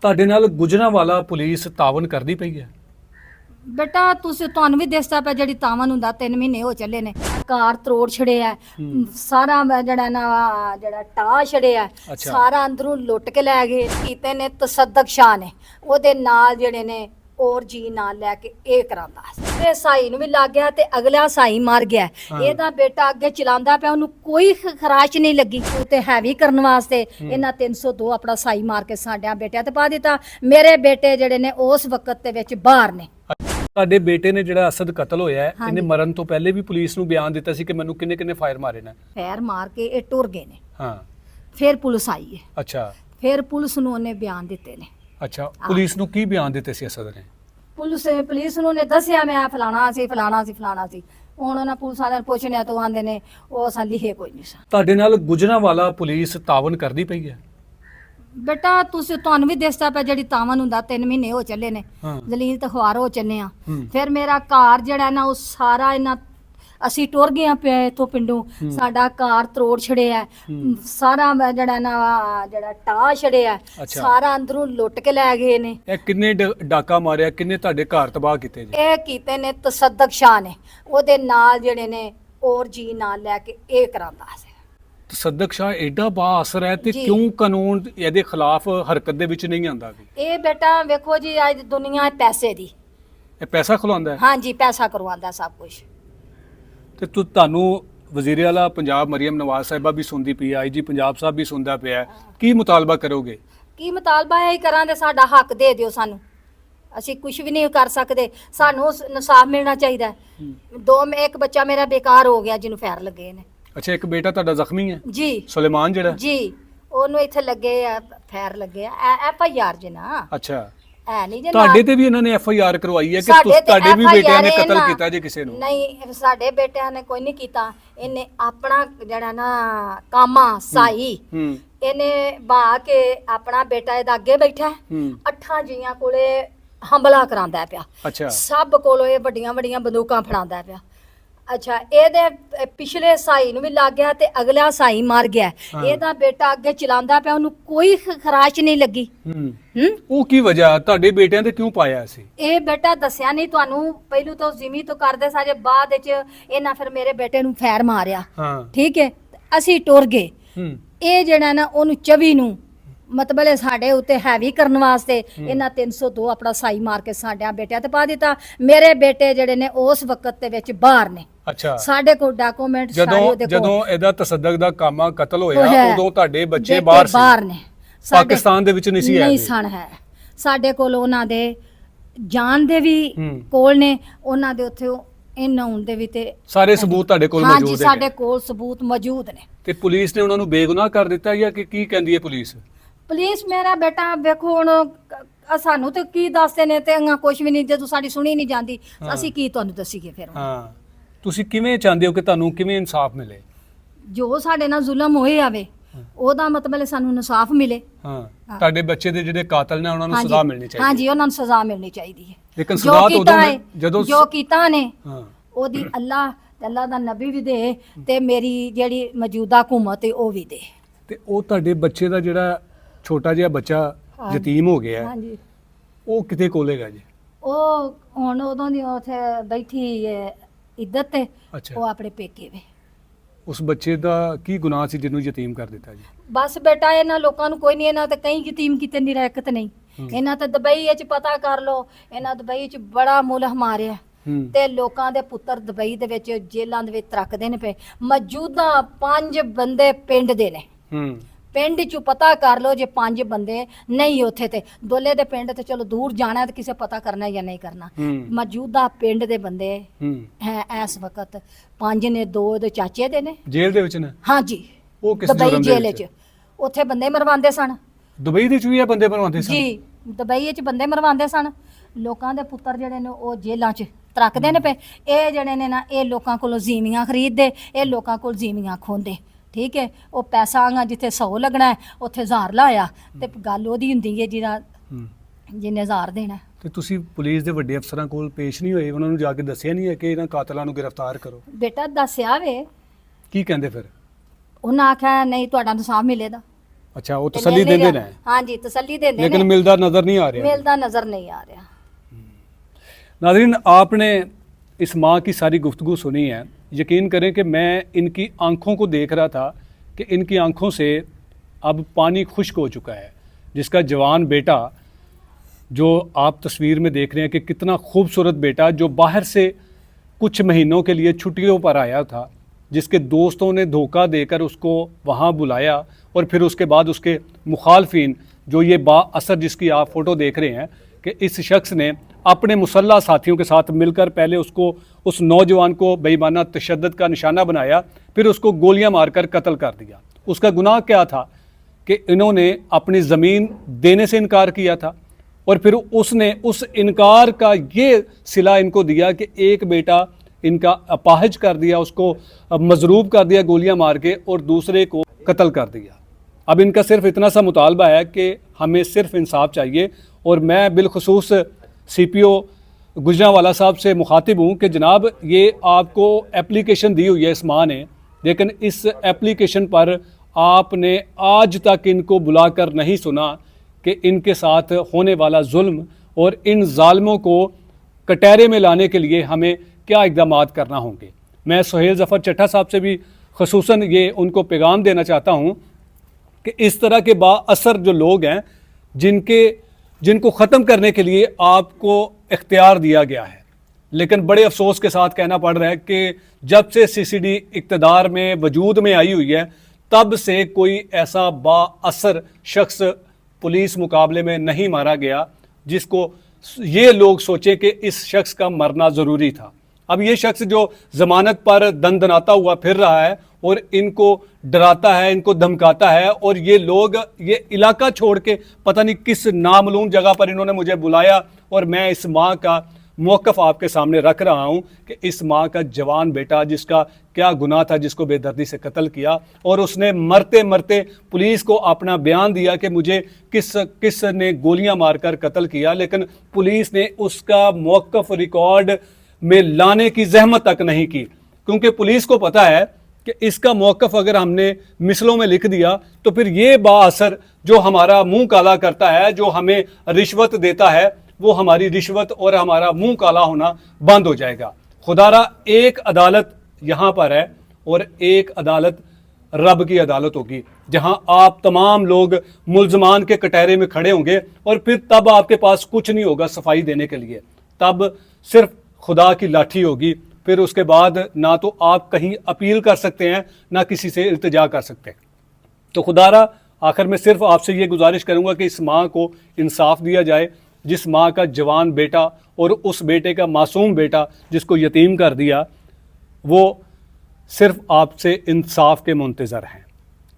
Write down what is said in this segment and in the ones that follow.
ਤੁਹਾਡੇ ਨਾਲ ਗੁਜਰਾਂਵਾਲਾ ਪੁਲਿਸ ਤਾਵਨ ਕਰਦੀ ਪਈ ਹੈ। ਬੇਟਾ ਤੁਹਾਨੂੰ ਵੀ ਦਿਸਦਾ ਪਿਆ ਜਿਹੜੀ ਤਾਵਨ ਹੁੰਦਾ 3 ਮਹੀਨੇ ਹੋ ਚੱਲੇ ਨੇ। ਕਾਰ ਤਰੋੜ ਛੜਿਆ ਸਾਰਾ ਜਿਹੜਾ ਟਾਹ ਛੜਿਆ ਸਾਰਾ ਅੰਦਰੋਂ ਲੁੱਟ ਕੇ ਲੈ ਗਏ। ਕੀਤੇ ਨੇ ਤਸੱਦਕ ਸ਼ਾਹ ਨੇ ਉਹਦੇ ਨਾਲ ਜਿਹੜੇ ਨੇ ਔਰ ਜੀ ਨਾਲ ਲੈ ਕੇ ਇਹ ਕਰਾਂਦਾ ਤੇ ਸਾਈ ਨੂੰ ਵੀ ਲੱਗ ਗਿਆ ਤੇ ਅਗਲਾ ਸਾਈ ਮਰ ਗਿਆ। ਇਹਦਾ ਬੇਟਾ ਅੱਗੇ ਚਲਾਉਂਦਾ ਪਿਆ, ਉਹਨੂੰ ਕੋਈ ਖਰਾਸ਼ ਨਹੀਂ ਲੱਗੀ ਤੇ ਹੈਵੀ ਕਰਨ ਵਾਸਤੇ ਇਹਨਾਂ 302 ਆਪਣਾ ਸਾਈ ਮਾਰ ਕੇ ਸਾਡਿਆਂ ਬੇਟਿਆਂ ਤੇ ਪਾ ਦਿੱਤਾ। ਮੇਰੇ ਬੇਟੇ ਜਿਹੜੇ ਨੇ ਉਸ ਵਕਤ ਦੇ ਵਿੱਚ ਬਾਹਰ ਨੇ। ਤੁਹਾਡੇ ਬੇਟੇ ਨੇ ਜਿਹੜਾ ਅਸਦ ਕਤਲ ਹੋਇਆ ਹੈ, ਇਹਨੇ ਮਰਨ ਤੋਂ ਪਹਿਲੇ ਵੀ ਪੁਲਿਸ ਨੂੰ ਬਿਆਨ ਦਿੱਤਾ ਸੀ ਕਿ ਮੈਨੂੰ ਕਿੰਨੇ ਫਾਇਰ ਮਾਰੇ ਨੇ। ਫਾਇਰ ਮਾਰ ਕੇ ਇਹ ਟੁਰ ਗਏ ਨੇ। ਹਾਂ, ਫਿਰ ਪੁਲਿਸ ਆਈ ਹੈ। ਅੱਛਾ, ਫਿਰ ਪੁਲਿਸ ਨੂੰ ਉਹਨੇ ਬਿਆਨ ਦਿੱਤੇ ਨੇ। ਅੱਛਾ, ਪੁਲਿਸ ਨੂੰ ਕੀ ਬਿਆਨ ਦਿੱਤੇ ਸੀ ਅਸਦ ਨੇ? ਪੁਲਿਸ ਨੂੰ ਨੇ ਦੱਸਿਆ ਮੈਂ ਫਲਾਣਾ ਸੀ। ਹੁਣ ਉਹਨਾਂ ਪੁਲਿਸ ਵਾਲਿਆਂ ਨੂੰ ਪੁੱਛਣਿਆ ਤੋਂ ਆਂਦੇ ਨੇ ਉਹ ਅਸਾਂ ਲਿਖੇ ਕੋਈ ਨਹੀਂ ਸਾ। ਤੁਹਾਡੇ ਨਾਲ ਗੁਜਰਾਂਵਾਲਾ ਪੁਲਿਸ ਤਾਵਨ ਕਰਦੀ ਪਈ ਹੈ। ਬੇਟਾ ਤੁਹਾਨੂੰ ਵੀ ਦਿਸਦਾ ਪਿਆ ਜਿਹੜੀ ਤਾਵਨ ਹੁੰਦਾ 3 ਮਹੀਨੇ ਹੋ ਚੱਲੇ ਨੇ। ਜਲੀਲ ਤੇ ਖਵਾਰ ਹੋ ਚੱਲੇ ਆ। ਫਿਰ ਮੇਰਾ ਘਰ ਜਿਹੜਾ ਨਾ ਉਹ ਸਾਰਾ ਇਹਨਾਂ ਅਸੀਂ ਟੁਰ ਗਏ ਆ ਇਥੋਂ ਪਿੰਡੋਂ। ਸਾਡਾ ਘਰ ਤਰੋੜ ਛੜਿਆ ਸਾਰਾ ਜਿਹੜਾ ਟਾਹ ਛੜਿਆ ਸਾਰਾ ਅੰਦਰੋਂ ਲੁੱਟ ਕੇ ਲੈ ਗਏ ਨੇ। ਇਹ ਕਿੰਨੇ ਡਾਕਾ ਮਾਰਿਆ, ਕਿੰਨੇ ਤੁਹਾਡੇ ਘਰ ਤਬਾਹ ਕੀਤੇ ਜੀ? ਇਹ ਕੀਤੇ ਨੇ ਤਸੱਦਕ ਸ਼ਾਹ ਨੇ ਉਹਦੇ ਨਾਲ ਜਿਹੜੇ ਨੇ ਔਰ ਜੀ ਨਾਲ ਲੈ ਕੇ ਇਹ ਕਰਾਂਦਾ ਸੀ। ਤਸੱਦਕ ਸ਼ਾਹ ਐਡਾ ਬਾ ਅਸਰ ਹੈ ਤੇ ਕਿਉਂ ਕਾਨੂੰਨ ਇਹਦੇ ਖਿਲਾਫ ਹਰਕਤ ਦੇ ਵਿੱਚ ਨਹੀਂ ਆਂਦਾ? ਇਹ ਬੇਟਾ ਵੇਖੋ ਜੀ ਅੱਜ ਦੁਨੀਆ ਪੈਸੇ ਦੀ, ਇਹ ਪੈਸਾ ਖਿਲਾਉਂਦਾ ਹੈ। ਹਾਂਜੀ, ਪੈਸਾ ਕਰਵਾਉਂਦਾ ਸਭ ਕੁਝ। ਤੇ ਤੁਹਾਨੂੰ ਵਜ਼ੀਰ ਆਲਾ ਪੰਜਾਬ ਮਰੀਮ ਨਵਾਜ਼ ਸਾਹਿਬਾ ਵੀ ਸੁਣਦੀ ਪਈ ਹੈ, ਆਈਜੀ ਪੰਜਾਬ ਸਾਹਿਬ ਵੀ ਸੁਣਦਾ ਪਿਆ, ਕੀ ਮੁਤਾਲਬਾ ਕਰੋਗੇ? ਕੀ ਮੁਤਾਲਬਾ ਇਹ ਕਰਾਂਗੇ, ਸਾਡਾ ਹੱਕ ਦੇ ਦਿਓ ਸਾਨੂੰ। ਅਸੀਂ ਕੁਝ ਵੀ ਨਹੀਂ ਕਰ ਸਕਦੇ, ਸਾਨੂੰ ਇਨਸਾਫ ਮਿਲਣਾ ਚਾਹੀਦਾ। ਇੱਕ ਬੱਚਾ ਮੇਰਾ ਬੇਕਾਰ ਹੋ ਗਿਆ ਜਿਹਨੂੰ ਫਾਇਰ ਲੱਗੇ ਨੇ। ਅੱਛਾ, ਇੱਕ ਬੇਟਾ ਤੁਹਾਡਾ ਜ਼ਖਮੀ ਹੈ ਜੀ, ਸੁਲੇਮਾਨ ਜਿਹੜਾ ਜੀ, ਉਹਨੂੰ ਇੱਥੇ ਲੱਗੇ ਆ ਫਾਇਰ ਲੱਗੇ ਆ FIR ਜੇ ਨਾ। ਅੱਛਾ, ਐ ਨਹੀਂ ਜੇ ਤੁਹਾਡੇ ਤੇ ਵੀ ਇਹਨਾਂ ਨੇ FIR ਕਰਵਾਈ ਹੈ ਕਿ ਤੁਹਾਡੇ ਵੀ ਬੇਟਿਆਂ ਨੇ ਕਤਲ ਕੀਤਾ ਜੇ ਕਿਸੇ ਨੂੰ? ਨਹੀਂ, ਸਾਡੇ ਬੇਟਿਆਂ ਨੇ ਕੋਈ ਨਹੀਂ ਕੀਤਾ। ਇਹਨੇ ਆਪਣਾ ਜਿਹੜਾ ਨਾ ਕਾਮਾ ਸਾਈ ਇਹਨੇ ਬਾ ਕੇ ਆਪਣਾ ਬੇਟਾ ਇਹਦਾ ਅੱਗੇ ਬੈਠਾ 8 ਜੀਆਂ ਕੋਲੇ ਹਮਲਾ ਕਰਾਂਦਾ ਪਿਆ। ਅੱਛਾ, ਸਭ ਕੋਲੋਂ ਇਹ ਵੱਡੀਆਂ ਬੰਦੂਕਾਂ ਫੜਾਉਂਦਾ ਪਿਆ। ਅੱਛਾ, ਇਹਦੇ ਪਿਛਲੇ ਸਾਈ ਨੂੰ ਵੀ ਲੱਗ ਗਿਆ ਤੇ ਅਗਲਾ ਸਾਈ ਮਰ ਗਿਆ। ਇਹਦਾ ਬੇਟਾ ਅੱਗੇ ਚਲਾਉਂਦਾ ਪਿਆ, ਉਹਨੂੰ ਕੋਈ ਖਰਾਸ਼ ਨਹੀਂ ਲੱਗੀ। ਉਹ ਕੀ ਵਜ੍ਹਾ ਤੁਹਾਡੇ ਬੇਟਿਆਂ ਤੇ ਕਿਉਂ ਪਾਇਆ ਸੀ? ਇਹ ਬੇਟਾ ਦੱਸਿਆ ਨਹੀਂ ਤੁਹਾਨੂੰ। ਪਹਿਲੂ ਤੋਂ ਜ਼ਿਮੀ ਤੋਂ ਕਰਦੇ ਸਾਰੇ, ਬਾਅਦ ਵਿੱਚ ਇਹਨਾਂ ਫਿਰ ਮੇਰੇ ਬੇਟੇ ਨੂੰ ਫੈਰ ਮਾਰਿਆ। ਠੀਕ ਹੈ, ਅਸੀਂ ਟੁਰ ਗਏ। ਇਹ ਜਿਹੜਾ ਨਾ ਉਹਨੂੰ 24 ਨੂੰ ਮਤਲਬ ਸਾਡੇ ਉੱਤੇ ਹੈਵੀ ਕਰਨ ਵਾਸਤੇ ਇਹਨਾਂ 302 ਆਪਣਾ ਸਾਈ ਮਾਰ ਕੇ ਸਾਡਿਆਂ ਬੇਟਿਆਂ ਤੇ ਪਾ ਦਿੱਤਾ। ਮੇਰੇ ਬੇਟੇ ਜਿਹੜੇ ਨੇ ਉਸ ਵਕਤ ਦੇ ਵਿੱਚ ਬਾਹਰ ਨੇ। ਅੱਛਾ, ਸਾਡੇ ਕੋਲ ਡਾਕੂਮੈਂਟ ਸਾਰੇ ਉਹਦੇ ਕੋਲ। ਜਦੋਂ ਇਹਦਾ ਤਸੱਦਕ ਦਾ ਕਾਮਾ ਕਤਲ ਹੋਇਆ ਉਦੋਂ ਤੁਹਾਡੇ ਬੱਚੇ ਬਾਹਰ ਨੇ, ਪਾਕਿਸਤਾਨ ਦੇ ਵਿੱਚ ਨਹੀਂ ਸਨ ਹੈ। ਸਾਡੇ ਕੋਲ ਉਹਨਾਂ ਦੇ ਜਾਨ ਦੇ ਵੀ ਕੋਲ ਨੇ, ਉਹਨਾਂ ਦੇ ਉੱਥੇ ਇਹਨਾਂ ਦੇ ਵੀ ਤੇ ਸਾਰੇ ਸਬੂਤ ਤੁਹਾਡੇ ਕੋਲ ਮੌਜੂਦ ਹੈ? ਹਾਂਜੀ, ਸਾਡੇ ਕੋਲ ਸਬੂਤ ਮੌਜੂਦ ਨੇ। ਤੇ ਪੁਲਿਸ ਨੇ ਉਹਨਾਂ ਨੂੰ ਬੇਗੁਨਾਹ ਕਰ ਦਿੱਤਾ ਜਾਂ ਕਿ ਕੀ ਕਹਿੰਦੀ ਹੈ ਪੁਲਿਸ? ਪੁਲਿਸ ਮੇਰਾ ਬੇਟਾ ਵੇਖੋ ਹੁਣ ਸਾਨੂੰ ਤੇ ਕੀ ਦੱਸਦੇ ਨੇ ਤੇ ਕੁਝ ਵੀ ਨਹੀਂ। ਜਦੋਂ ਸਾਡੀ ਸੁਣੀ ਨਹੀਂ ਜਾਂਦੀ ਅਸੀਂ ਕੀ ਤੁਹਾਨੂੰ ਦੱਸੀਏ ਫਿਰ? ਹਾਂ, ਤੁਸੀਂ ਕਿਵੇਂ ਚਾਹੁੰਦੇ ਹੋ ਕਿ ਤੁਹਾਨੂੰ ਕਿਵੇਂ ਇਨਸਾਫ ਮਿਲੇ? ਜੋ ਸਾਡੇ ਨਾਲ ਜ਼ੁਲਮ ਹੋਏ ਆਵੇ ਉਹਦਾ ਮਤਲਬ ਸਾਨੂੰ ਇਨਸਾਫ ਮਿਲੇ। ਹਾਂ, ਤੁਹਾਡੇ ਬੱਚੇ ਦੇ ਜਿਹੜੇ ਕਾਤਲ ਨੇ ਉਹਨਾਂ ਨੂੰ ਸਜ਼ਾ ਮਿਲਣੀ ਚਾਹੀਦੀ ਹੈ। ਹਾਂਜੀ, ਉਹਨਾਂ ਨੂੰ ਸਜ਼ਾ ਮਿਲਣੀ ਚਾਹੀਦੀ ਹੈ। ਲੇਕਿਨ ਸਜ਼ਾ ਤਾਂ ਉਦੋਂ ਜਦੋਂ ਜੋ ਕੀਤਾ ਨੇ ਉਹਦੀ ਅੱਲਾ ਦਾ ਨਬੀ ਵੀ ਦੇ ਤੇ ਮੇਰੀ ਜਿਹੜੀ ਮੌਜੂਦਾ ਹਕੂਮਤ ਹੈ ਉਹ ਵੀ ਦੇ। ਤੇ ਉਹ ਤੁਹਾਡੇ ਬੱਚੇ ਦਾ ਜਿਹੜਾ ਛੋਟਾ ਜਿਹਾ ਬੱਚਾ ਯਤੀਮ ਹੋ ਗਿਆ ਹੈ, ਉਹ ਕਿਤੇ ਕੋਲੇਗਾ ਜੀ? ਉਹ ਹੁਣ ਉਦੋਂ ਦੀ ਉੱਥੇ ਬੈਠੀ ਇੱਜ਼ਤ ਤੇ ਉਹ ਆਪਣੇ ਪੇਕੇ ਵੇ। ਉਸ ਬੱਚੇ ਦਾ ਕੀ ਗੁਨਾਹ ਸੀ ਜਿਹਨੂੰ ਯਤੀਮ ਕਰ ਦਿੱਤਾ ਜੀ? ਬਸ ਬੇਟਾ ਇਹਨਾਂ ਲੋਕਾਂ ਨੂੰ ਕੋਈ ਨਹੀਂ, ਇਹਨਾਂ ਤੇ ਕਈ ਯਤੀਮ ਕੀਤੇ ਨਹੀਂ ਰਹਿਕਤ ਨਹੀਂ। ਇਹਨਾਂ ਤੇ ਦੁਬਈ ਵਿੱਚ ਪਤਾ ਕਰ ਲੋ, ਇਹਨਾਂ ਦੁਬਈ ਵਿੱਚ ਬੜਾ ਮੁਲਕ ਮਾਰਿਆ ਤੇ ਲੋਕਾਂ ਦੇ ਪੁੱਤਰ ਦੁਬਈ ਦੇ ਵਿੱਚ ਜੇਲਾਂ ਦੇ ਵਿੱਚ ਰੱਖਦੇ ਨੇ ਪਏ। ਮੌਜੂਦਾ 5 ਬੰਦੇ ਪਿੰਡ ਦੇ ਨੇ। ਪਿੰਡ ਚ ਪਤਾ ਕਰ ਲੋ, ਜੇ 5 ਬੰਦੇ ਨਹੀਂ ਉੱਥੇ ਤੇ ਦੋਲੇ ਦੇ ਪਿੰਡ ਤੇ ਚਲੋ ਦੂਰ ਜਾਣਾ ਤੇ ਕਿਸੇ ਪਤਾ ਕਰਨਾ ਜਾਂ ਨਹੀਂ ਕਰਨਾ। ਮੌਜੂਦਾ ਪਿੰਡ ਦੇ ਬੰਦੇ ਹੈ ਇਸ ਵਕਤ 5 ਨੇ, 2 ਦੇ ਚਾਚੇ ਦੇ ਨੇ ਜੇਲ੍ਹ ਦੇ ਵਿੱਚ ਨੇ। ਹਾਂਜੀ, ਉਹ ਕਿਸ ਦੁਬਈ ਜੇਲ੍ਹ ਚ ਉੱਥੇ ਬੰਦੇ ਮਰਵਾਉਂਦੇ ਸਨ। ਦੁਬਈ ਦੇ ਵਿੱਚ ਵੀ ਇਹ ਬੰਦੇ ਮਰਵਾਉਂਦੇ ਸਨ ਜੀ, ਦੁਬਈ ਵਿੱਚ ਬੰਦੇ ਮਰਵਾਉਂਦੇ ਸਨ। ਲੋਕਾਂ ਦੇ ਪੁੱਤਰ ਜਿਹੜੇ ਨੇ ਉਹ ਜੇਲ੍ਹਾਂ ਚ ਰੱਖਦੇ ਨੇ ਪਏ। ਇਹ ਜਿਹੜੇ ਨੇ ਨਾ ਇਹ ਲੋਕਾਂ ਕੋਲੋਂ ਜ਼ਮੀਨਾਂ ਖਰੀਦਦੇ, ਇਹ ਲੋਕਾਂ ਕੋਲ ਜ਼ਮੀਨਾਂ ਖੋਂਦੇ। ਠੀਕ ਹੈ, ਉਹ ਪੈਸਾ ਆਗਾ ਜਿੱਥੇ 100 ਲੱਗਣਾ ਉੱਥੇ 1000 ਲਾਇਆ ਤੇ ਗੱਲ ਉਹਦੀ ਹੁੰਦੀ ਹੈ ਜਿਹਦਾ ਜਿਹਨੇ 1000 ਦੇਣਾ। ਤੇ ਤੁਸੀਂ ਪੁਲਿਸ ਦੇ ਵੱਡੇ ਅਫਸਰਾਂ ਕੋਲ ਪੇਸ਼ ਨਹੀਂ ਹੋਏ? ਉਹਨਾਂ ਨੂੰ ਜਾ ਕੇ ਦੱਸਿਆ ਨਹੀਂ ਹੈ ਕਿ ਇਹਨਾਂ ਕਾਤਲਾਂ ਨੂੰ ਗ੍ਰਿਫਤਾਰ ਕਰੋ? ਬੇਟਾ ਦੱਸਿਆ ਵੇ। ਕੀ ਕਹਿੰਦੇ ਫਿਰ? ਉਹਨਾਂ ਆਖਿਆ ਨਹੀਂ ਤੁਹਾਡਾ ਇਨਸਾਫ ਮਿਲੇਗਾ। ਅੱਛਾ, ਉਹ ਤੇ ਤਸੱਲੀ ਮਿਲ ਨਹੀਂ ਦਿੰਦੇ ਰਿਹਾ। ਨੇ ਹਾਂਜੀ ਤਸੱਲੀ ਦਿੰਦੇ लेकिन ਨੇ, मिलता नजर नहीं आ रहा। ਮਿਲਦਾ ਨਜ਼ਰ ਨਹੀਂ ਆ ਰਿਹਾ। नाज़रीन, आपने इस माँ की सारी गुफ्तगू सुनी है। यकीन करें कि मैं इनकी आंखों को देख रहा था कि इनकी आंखों से अब पानी खुश्क हो चुका है। जिसका जवान बेटा, जो आप तस्वीर में देख रहे हैं कि कितना खूबसूरत बेटा, जो बाहर से कुछ महीनों के लिए छुट्टियों पर आया था, जिसके दोस्तों ने धोखा देकर उसको वहाँ बुलाया और फिर उसके बाद उसके मुखालफिन, जो ये बाअसर जिसकी आप फ़ोटो देख रहे हैं कि इस शख्स ने अपने मुसल्ला साथियों के साथ मिलकर पहले उसको, उस नौजवान को बेईमाना तशद्दुद का निशाना बनाया, फिर उसको गोलियां मारकर कत्ल कर दिया। उसका गुनाह क्या था कि इन्होंने अपनी ज़मीन देने से इनकार किया था और फिर उसने उस इनकार का ये सिला इनको दिया कि एक बेटा इनका अपाहिज कर दिया, उसको मजरूब कर दिया गोलियां मार के, और दूसरे को कत्ल कर दिया। अब इनका सिर्फ इतना सा मुतालबा है कि हमें सिर्फ इंसाफ चाहिए। और मैं बिलखसूस CPO गुजरांवाला साहब से मुखातिब हूँ कि जनाब, ये आपको एप्लीकेशन दी हुई है इस माँ ने, लेकिन इस एप्लीकेशन पर आपने आज तक इनको बुलाकर नहीं सुना कि इनके साथ होने वाला जुल्म और इन जालिमों को कटहरे में लाने के लिए हमें क्या इक़दाम करना होंगे। मैं सुहेल ज़फ़र चट्टा साहब से भी ख़ुसूसन ये उनको पैगाम देना चाहता हूँ कि इस तरह के बाअसर जो लोग हैं, जिनको ख़त्म करने के लिए आपको इख्तियार दिया गया है, लेकिन बड़े अफसोस के साथ कहना पड़ रहा है कि जब से CCD इक़्तिदार में वजूद में आई हुई है, तब से कोई ऐसा बाअसर शख्स पुलिस मुकाबले में नहीं मारा गया जिसको ये लोग सोचें कि इस शख्स का मरना ज़रूरी था। अब ये शख्स जो ज़मानत पर दंदनाता हुआ फिर रहा है और इनको डराता है, इनको धमकाता है, और ये लोग ये इलाका छोड़ के पता नहीं किस नामालूम जगह पर इन्होंने मुझे बुलाया, और मैं इस माँ का मौक़िफ़ आपके सामने रख रहा हूँ कि इस माँ का जवान बेटा, जिसका क्या गुनाह था, जिसको बेदर्दी से कत्ल किया, और उसने मरते मरते पुलिस को अपना बयान दिया कि मुझे किस ने गोलियां मारकर कत्ल किया, लेकिन पुलिस ने उसका मौक़िफ़ रिकॉर्ड में लाने की जहमत तक नहीं की, क्योंकि पुलिस को पता है कि इसका मौक़िफ़ अगर हमने मिसलों में लिख दिया तो फिर ये बाअसर जो हमारा मुंह काला करता है, जो हमें रिश्वत देता है, वो हमारी रिश्वत और हमारा मुंह काला होना बंद हो जाएगा। खुदारा एक अदालत यहाँ पर है और एक अदालत रब की अदालत होगी, जहाँ आप तमाम लोग मुल्ज़मान के कटहरे में खड़े होंगे, और फिर तब आपके पास कुछ नहीं होगा सफाई देने के लिए, तब सिर्फ खुदा की लाठी होगी। फिर उसके बाद ना तो आप कहीं अपील कर सकते हैं, ना किसी से इल्तिजा कर सकते हैं। तो खुदारा आखिर में सिर्फ आपसे ये गुजारिश करूँगा कि इस माँ को इंसाफ दिया जाए, जिस माँ का जवान बेटा और उस बेटे का मासूम बेटा जिसको यतीम कर दिया, वो सिर्फ आपसे इंसाफ के मुंतज़र हैं।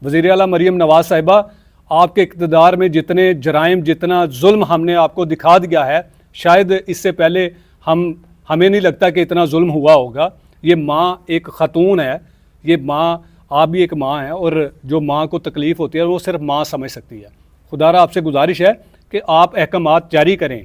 वज़ीर आला मरीम नवाज़ साहिबा, आपके इक़्तिदार में जितने जराइम, जितना जुल्म हमने आपको दिखा दिया है, शायद इससे पहले हमें नहीं लगता कि इतना जुल्म हुआ होगा। ये माँ एक ख़तून है, ये माँ, आप भी एक माँ हैं, और जो माँ को तकलीफ़ होती है वो सिर्फ माँ समझ सकती है। खुदारा आपसे गुजारिश है कि आप अहकामात जारी करें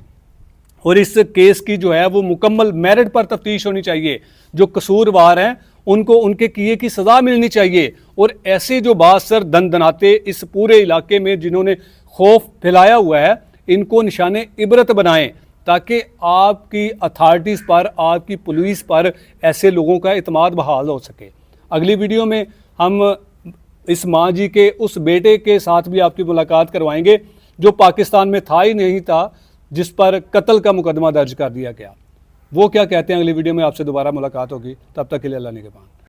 और इस केस की जो है वो मुकम्मल मेरिट पर तफ्तीश होनी चाहिए। जो कसूरवार हैं उनको उनके किए की सज़ा मिलनी चाहिए, और ऐसे जो बाअसर दंदनाते इस पूरे इलाके में जिन्होंने खौफ फैलाया हुआ है, इनको निशाने इबरत बनाएं, ताकि आपकी अथॉरिटीज़ पर, आपकी पुलिस पर ऐसे लोगों का इत्मीनान बहाल हो सके। अगली वीडियो में हम इस माँ जी के उस बेटे के साथ भी आपकी मुलाकात करवाएंगे जो पाकिस्तान में था ही नहीं था, जिस पर कत्ल का मुकदमा दर्ज कर दिया गया। वो क्या कहते हैं, अगली वीडियो में आपसे दोबारा मुलाकात होगी। तब तक के लिए अल्लाह निगहबान।